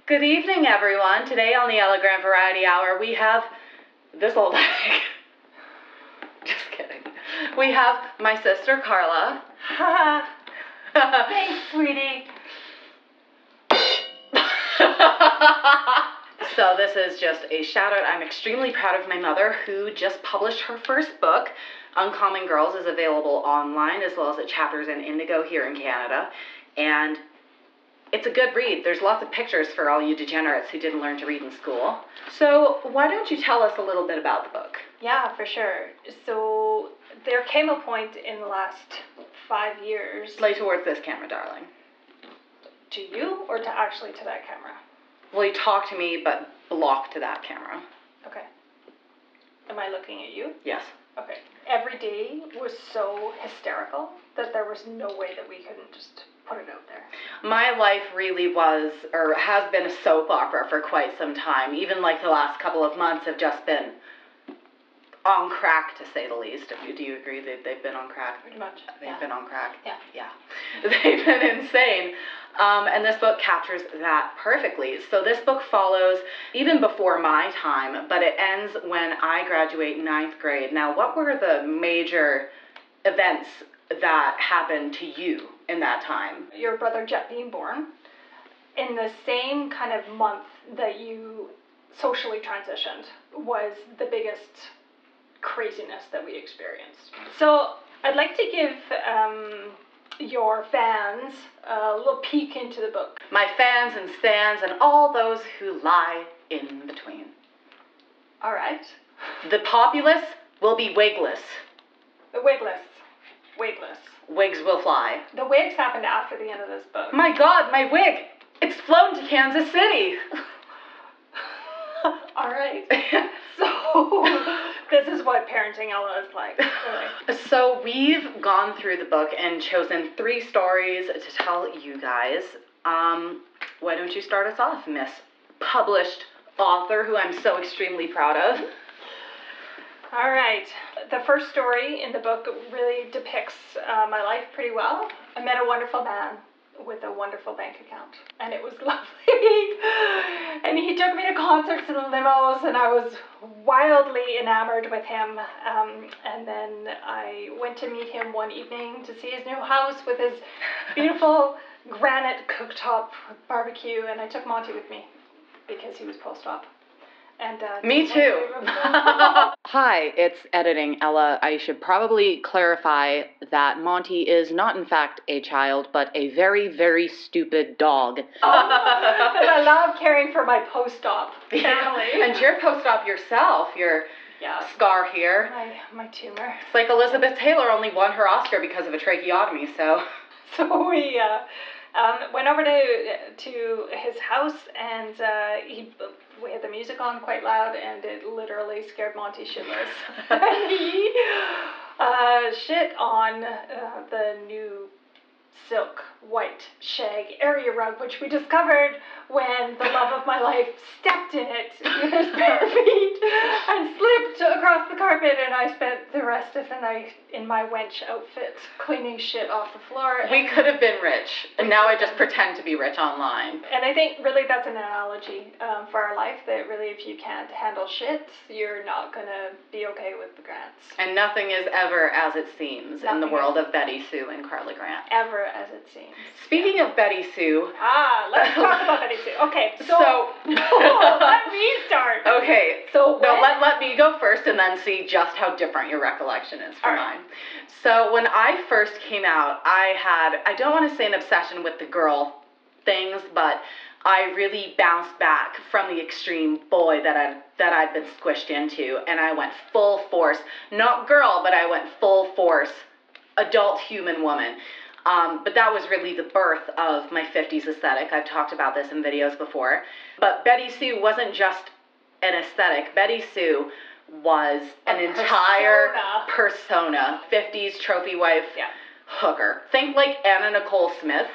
Good evening, everyone. Today on the Ella Grant Variety Hour, we have this old egg. Just kidding. We have my sister, Carla. Thanks, sweetie. So this is just a shout out. I'm extremely proud of my mother, who just published her first book. Uncommon Girls is available online as well as at Chapters and Indigo here in Canada. And it's a good read. There's lots of pictures for all you degenerates who didn't learn to read in school. So why don't you tell us a little bit about the book? Yeah, for sure. So there came a point in the last 5 years. Lay towards this camera, darling. To you or to actually to that camera? Well, you talk to me, but block to that camera. Okay. Am I looking at you? Yes. Okay. Every day was so hysterical that there was no way that we couldn't just put it out there. My life really was, or has been, a soap opera for quite some time. Even like the last couple of months have just been on crack, to say the least. Do you agree that they've been on crack? Pretty much. They've been on crack? Yeah. Yeah. They've been insane. And this book captures that perfectly. So this book follows even before my time, but it ends when I graduate 9th grade. Now, what were the major events that happened to you in that time? Your brother Jet being born in the same kind of month that you socially transitioned was the biggest craziness that we experienced. So I'd like to give your fans a little peek into the book. My fans and stans and all those who lie in between. All right. The populace will be wigless. The wigless. Wigless. Wigs will fly. The wigs happened after the end of this book. My God, my wig! It's flown to Kansas City! All right. So this is what parenting Ella is like. Really. So we've gone through the book and chosen 3 stories to tell you guys. Why don't you start us off, Miss Published Author, who I'm so extremely proud of? All right. The first story in the book really depicts my life pretty well. I met a wonderful man with a wonderful bank account, and it was lovely. And he took me to concerts and limos, and I was wildly enamored with him. And then I went to meet him one evening to see his new house with his beautiful granite cooktop barbecue, and I took Monty with me because he was post-op. And me too. Hi, it's editing, Ella. I should probably clarify that Monty is not in fact a child, but a very, very stupid dog. Because I love caring for my post-op family. And you're post-op yourself. Your scar here. My tumor. It's like Elizabeth Taylor only won her Oscar because of a tracheotomy, so. So we went over to his house, and we had the music on quite loud, and it literally scared Monty shitless. And he shit on the new silk white shag area rug, which we discovered when the love of my life stepped in it with his bare feet and slipped across the carpet, and I spent the rest of the night in my wench outfit cleaning shit off the floor. We could have been rich, and now I just pretend to be rich online. And I think really that's an analogy for our life, that really if you can't handle shit, you're not going to be okay with the Grants. And nothing is ever as it seems in the world of Betty Sue and Carla Grant. Ever as it seems. Speaking of Betty Sue. Let's talk about Betty Sue. Okay, so let me start. Okay, so let me go first and then see just how different your recollection is from mine. So when I first came out, I don't want to say an obsession with the girl things, but I really bounced back from the extreme boy that I'd been squished into, and I went full force, not girl, but I went full force adult human woman. But that was really the birth of my 50s aesthetic. I've talked about this in videos before. But Betty Sue wasn't just an aesthetic. Betty Sue was an entire persona. 50s trophy wife hooker. Think like Anna Nicole Smith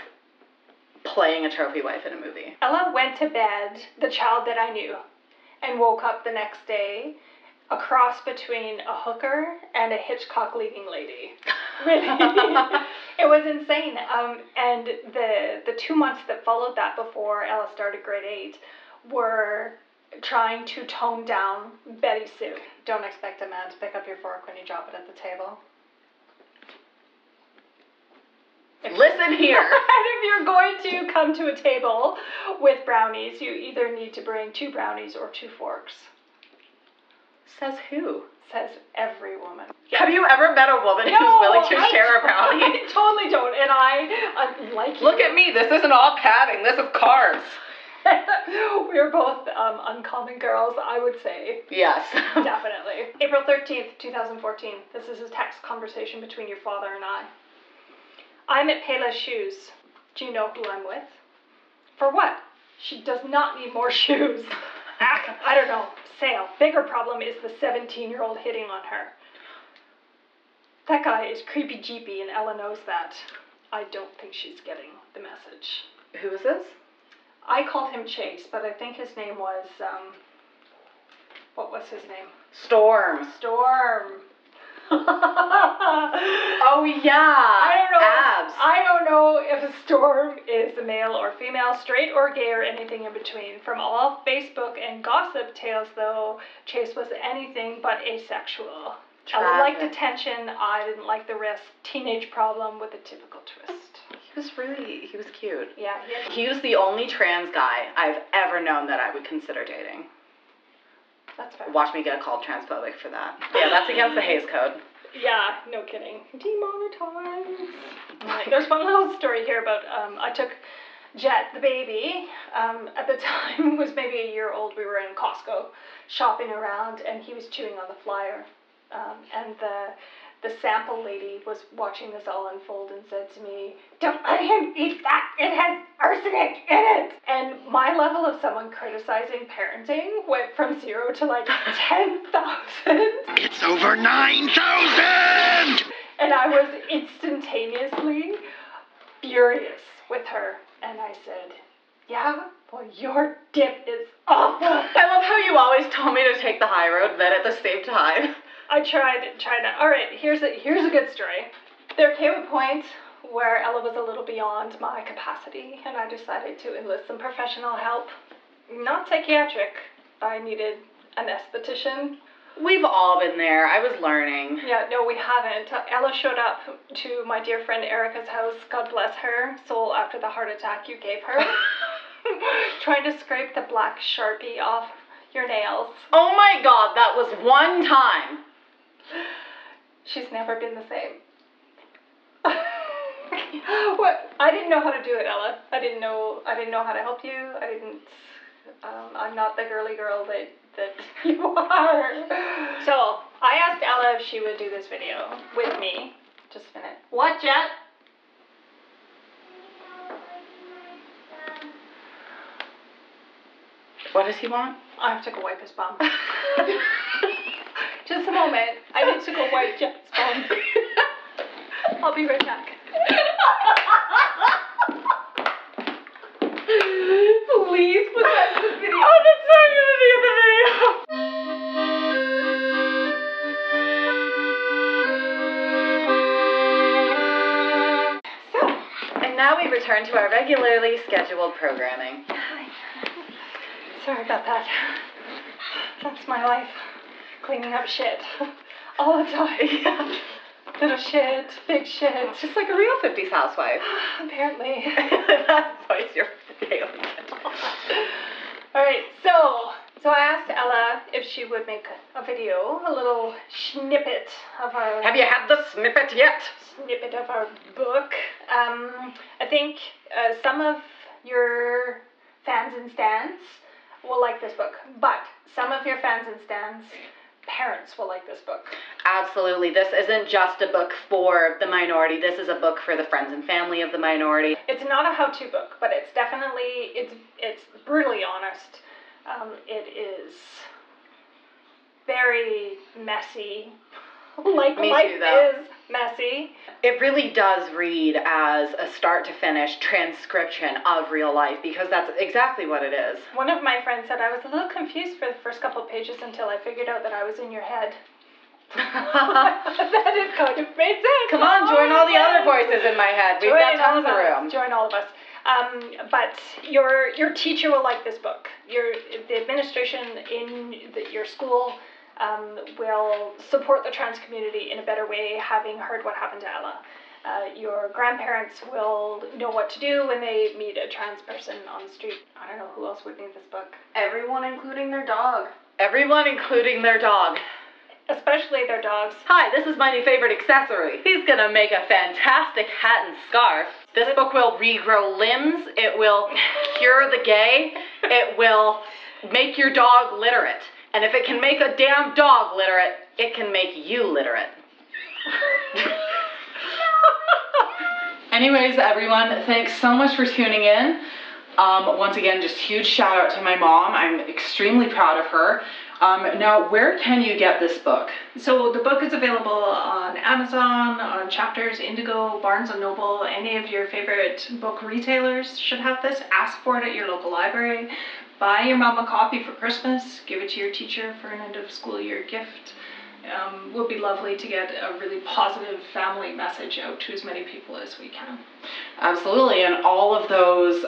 playing a trophy wife in a movie. Ella went to bed, the child that I knew, and woke up the next day a cross between a hooker and a Hitchcock leading lady. Really. It was insane. And the 2 months that followed that before Ella started grade 8 were trying to tone down Betty Sue. Don't expect a man to pick up your fork when you drop it at the table. Listen here. And if you're going to come to a table with brownies, you either need to bring 2 brownies or 2 forks. Says who? Says every woman. Have you ever met a woman who's willing to share a brownie? I totally don't, and I like you. Look at me, this isn't all padding, this is carbs. We're both uncommon girls, I would say. Yes. Definitely. April 13th, 2014. This is a text conversation between your father and I. I'm at Payless Shoes. Do you know who I'm with? For what? She does not need more shoes. I don't know. Sale. Bigger problem is the 17-year-old hitting on her. That guy is creepy jeepy and Ella knows that. I don't think she's getting the message. Who is this? I called him Chase, but I think his name was, what was his name? Storm. Oh yeah. I don't know. Abs. I don't know if Storm is male or female, straight or gay or anything in between. From all Facebook and gossip tales, though, Chase was anything but asexual. I liked attention. I didn't like the risk. Teenage problem with a typical twist. He was cute. Yeah. He was the only trans guy I've ever known that I would consider dating. That's fair. Watch me get called transphobic for that. Yeah, that's against the Hays Code. Yeah, no kidding. Demonetized. Right. There's one little story here about, I took Jet, the baby, at the time was maybe a year old. We were in Costco shopping around and he was chewing on the flyer. And the sample lady was watching this all unfold and said to me, "Don't let him eat that, it has arsenic in it." And my level of someone criticizing parenting went from 0 to like 10,000. It's over 9,000! And I was instantaneously furious with her. And I said, "Yeah, well, your dip is awful." I love how you always told me to take the high road, then at the same time. I tried to. All right, here's a good story. There came a point where Ella was a little beyond my capacity, and I decided to enlist some professional help. Not psychiatric. I needed an esthetician. We've all been there. I was learning. Yeah, no, we haven't. Ella showed up to my dear friend Erica's house, God bless her soul, after the heart attack you gave her, trying to scrape the black Sharpie off your nails. Oh my God, that was one time. She's never been the same. What? I didn't know how to do it, Ella. I didn't know how to help you. I'm not the girly girl that you are. So I asked Ella if she would do this video with me. Just a minute. What, Jet? What does he want? I have to go wipe his bum. Just a moment. I need to go wipe Jet's bum. I'll be right back. Please put that in the video. Oh, that's not gonna be in the video. So, and now we return to our regularly scheduled programming. Hi. Sorry about that. That's my life. Cleaning up shit. All the time. Yeah. Little shit, big shit. Just like a real 50s housewife. Apparently. That's always your daily schedule. Alright, so I asked Ella if she would make a video, a little snippet of our... Have you had the snippet yet? Snippet of our book. I think some of your fans and stans will like this book, but some of your fans and stans, parents will like this book. Absolutely. This isn't just a book for the minority. This is a book for the friends and family of the minority. It's not a how-to book, but it's definitely, it's brutally honest. It is very messy. Like life is messy. It really does read as a start to finish transcription of real life, because that's exactly what it is. One of my friends said I was a little confused for the first couple of pages until I figured out that I was in your head. That it kind of made sense. Come on, join all the other voices in my head. We've got tons of room. Join all of us. But your teacher will like this book. The administration in your school will support the trans community in a better way, having heard what happened to Ella. Your grandparents will know what to do when they meet a trans person on the street. I don't know who else would need this book. Everyone, including their dog. Everyone, including their dog. Especially their dogs. Hi, this is my new favorite accessory. He's gonna make a fantastic hat and scarf. This book will regrow limbs. It will cure the gay. It will make your dog literate. And if it can make a damn dog literate, it can make you literate. Anyways, everyone, thanks so much for tuning in. Once again, just huge shout out to my mom. I'm extremely proud of her. Now, where can you get this book? So the book is available on Amazon, on Chapters, Indigo, Barnes & Noble. Any of your favorite book retailers should have this. Ask for it at your local library. Buy your mom a copy for Christmas. Give it to your teacher for an end of school year gift. Would be lovely to get a really positive family message out to as many people as we can. Absolutely, and all of those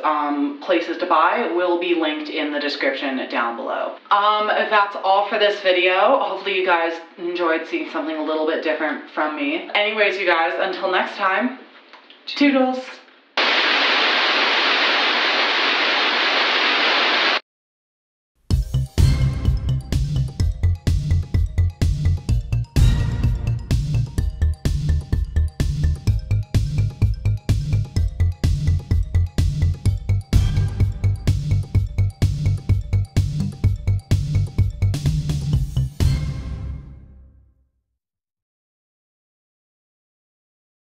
places to buy will be linked in the description down below. That's all for this video. Hopefully you guys enjoyed seeing something a little bit different from me. Anyways, you guys, until next time, toodles!